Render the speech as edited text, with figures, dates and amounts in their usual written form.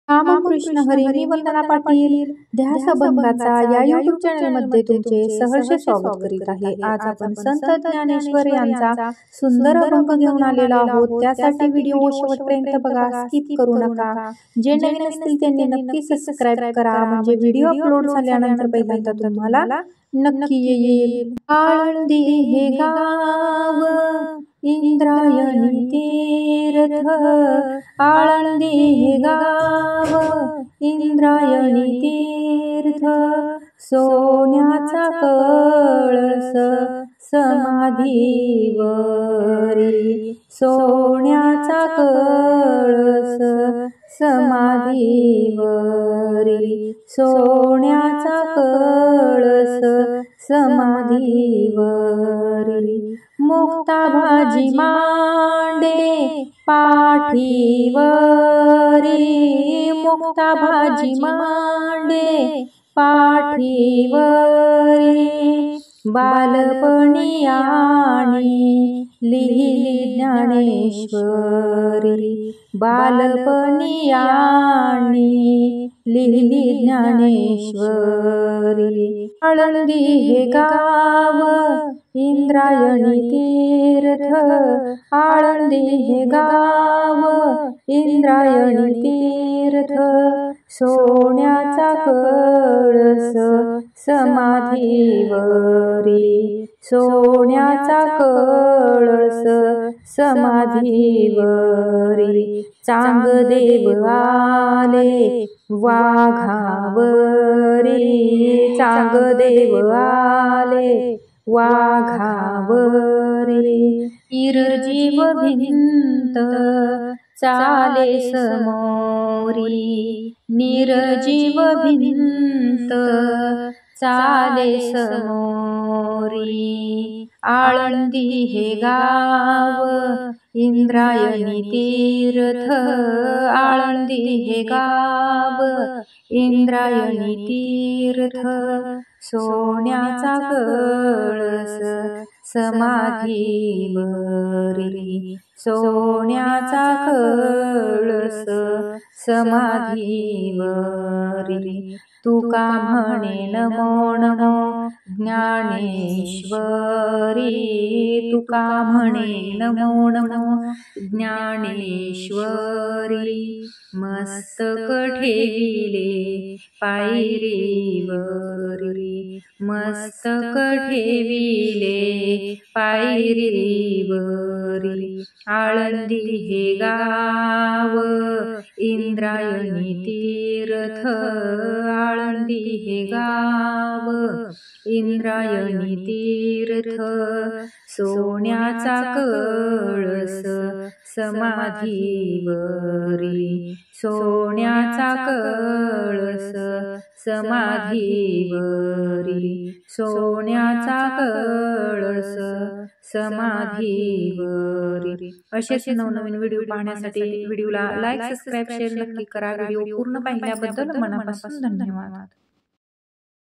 रामकृष्ण हरी. मी वंदना पाटील ध्यास अभंगाचा या यूट्यूब चॅनलमध्ये तुमचे सहर्ष स्वागत करीत आहे. आज आपण संत ज्ञानेश्वर यांचा सुंदर अभंग घेऊन आलेलो आहोत. त्यासाठी व्हिडिओ शेवटपर्यंत बघा, स्किप करू नका. जे नवीन असतील त्यांनी नक्की सबस्क्राइब करा, म्हणजे व्हिडिओ अपलोड झाल्यानंतर पहिल्यांदा तुम्हाला नक्की येईल. आळंदी हे गाव इंद्रायणी तीर्थ, आळंदी हे गाव इंद्रायणी तीर्थ, सोन्याचा कळस समाधीवरी, सोन्याचा कळस समाधीवरी, सोन्याचा कळस समाधीवरी, मुक्ता भाजी मांडे पाठीवरी, मुक्ता भाजी मांडे पाठीवरी, बालपणी आणि लिहिली ज्ञानेश्वरी, बालपणी आणि लिहिली ज्ञानेश्वरी, आळंदी हे गाव इंद्रायणी तीर्थ, आळंदी हे गाव इंद्रायणी तीर्थ, सोन्याचा कळस समाधीवरी, सोन्याचा कळस समाधीवरी, चांगदेव आले वाघावरी, चांगदेव आले वाघावरी, निर्जीव भिंत चाले समोरी, निर्जीव भिंत चाले समोरी, आळंदी हे गाव इंद्रायणी तीर्थ, आळंदी हे गाव इंद्रायणी तीर्थ, सोन्याचा कळस समाधीवरी, सोन्याचा कळस समाधीवरी, तुका म्हणे नमो नमो ज्ञानेश्वरी, तुका म्हणे नमो नमो ज्ञानेश्वरी, मस्तक ठेविले पायरीवरी, मस्तक ठेविले पायरीवरी, आळंदी हे गाव इंद्रायणी तीर्थ, आळंदी हे गाव इंद्रायणी तीर्थ, सोन्याचा कळस समाधीवरी, सोन्याचा कळस समाधीवरी, सोन्याचा कळस समाधीवरी. असेच नवनवीन व्हिडिओ पाहण्यासाठी व्हिडिओला लाईक, सबस्क्राईब, शेअर नक्की करा. व्हिडिओ पूर्ण पाहिल्याबद्दल मनापासून धन्यवाद.